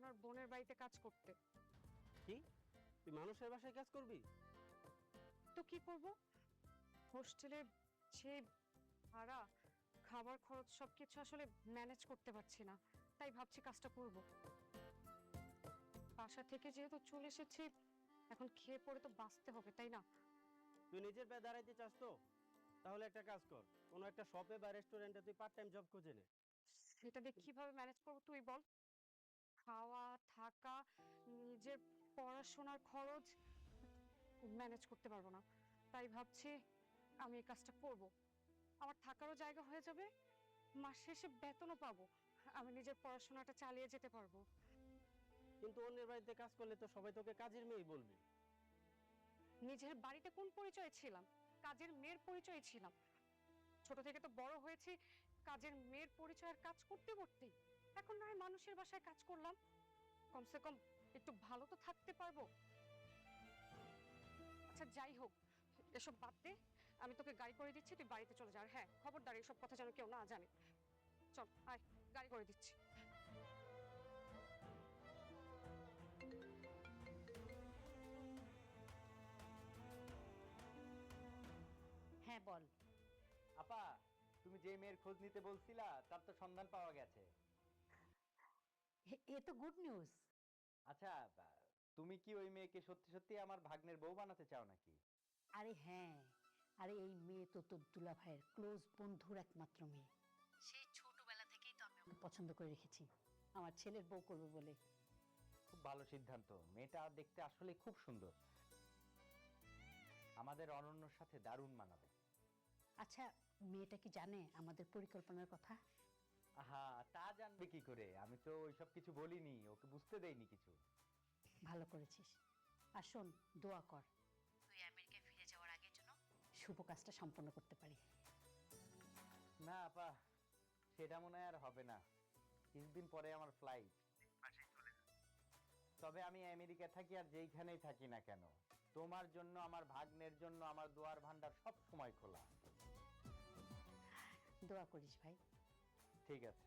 ওনার বোনের বাড়িতে কাজ করতে। কি তুই মানুষের বাসায় কাজ করবি? তো কি করব? হোস্টেলে যে ভাড়া, খাবার খরচ সবকিছু আসলে ম্যানেজ করতে পারছি না, তাই ভাবছি কাজটা করব। বাসা থেকে যেহেতু চলে এসেছি, এখন খেয়ে পড়ে তো বাঁচতে হবে, তাই না? তুই নিজের পায়ে দাঁড়াইতে চাস তো? তাহলে একটা কাজ কর, কোনো একটা শপে বা রেস্টুরেন্টে তুই পার্ট টাইম জব খুঁজে নে। সেটা দিয়ে কিভাবে ম্যানেজ করবো তুই বল? খাওয়া, থাকা, নিজের পড়াশোনার খরচ ম্যানেজ করতে পারবো না। তাই ভাবছি আমি এই কাজটা করব। আমার থাকারও জায়গা হয়ে যাবে, মাস শেষে বেতনও পাবো। আমি নিজের পড়াশোনাটা চালিয়ে যেতে পারবো। কিন্তু অন্যের বাড়িতে কাজ করলে তো সবাই তোকে কাজের মেয়েই বলবে। নিজের বাড়িতে কোন পরিচয় ছিলাম? কাজের মেয়ের পরিচয় ছিলাম। ছোট থেকে তো বড় হয়েছি কাজের মেয়ের পরিচয় আর কাজ করতে করতেই। এখন না হয় মানুষের বাসায় কাজ করলাম, কমসে কম একটু ভালো তো থাকতে পারবো। আচ্ছা যাই হোক, এসব বাদ দে। আমি তোকে গাড়ি করে দিচ্ছি, তুই বাড়িতে চলে যা। আর হ্যাঁ, খবরদার এসব কথা যেন কেউ না জানে। চল আয়, গাড়ি করে দিচ্ছি। হ্যাঁ বল। আপা, তুমি যে মেয়ের খোঁজ নিতে বলছিলা তার তো সন্ধান পাওয়া গেছে। এ তো গুড নিউজ। আচ্ছা, তুমি কি ওই মেয়েকে সত্যি সত্যি আমার ভাগ্নের বউ বানাতে চাও নাকি? আরে হ্যাঁ, আরে এই মেয়ে তো তোর দুলা ভাইয়ের ক্লোজ বন্ধুর একমাত্র মেয়ে। সেই ছোটবেলা থেকেই তো আমি ওকে পছন্দ করে রেখেছি আমার ছেলের বউ করবে বলে। খুব ভালো সিদ্ধান্ত, মেয়েটা দেখতে আসলে খুব সুন্দর, আমাদের অনন্যর সাথে দারুণ মানাবে। আচ্ছা, মেয়েটা কি জানে আমাদের পরিকল্পনার কথা? আহা, তা জানবে কি করে? আমি তো ওইসব কিছু বলিনি, ওকে বুঝতে দেইনি কিছু। ভালো করেছিস। আর শোন, দোয়া কর তুই আমেরিকায় ফিরে যাওয়ার আগের জন্য শুভ কাজটা সম্পন্ন করতে পারি। না আপা, সেটা মনে হয় আর হবে না। কিছুদিন পরে আমার ফ্লাইট। তবে আমি আমেরিকা থাকি আর যেইখানেই থাকি না কেন, তোমার জন্য, আমার ভাগ্নের জন্য আমার দোয়ার ভান্ডার সব সময় খোলা। দোয়া করিস ভাই। ঠিক আছে।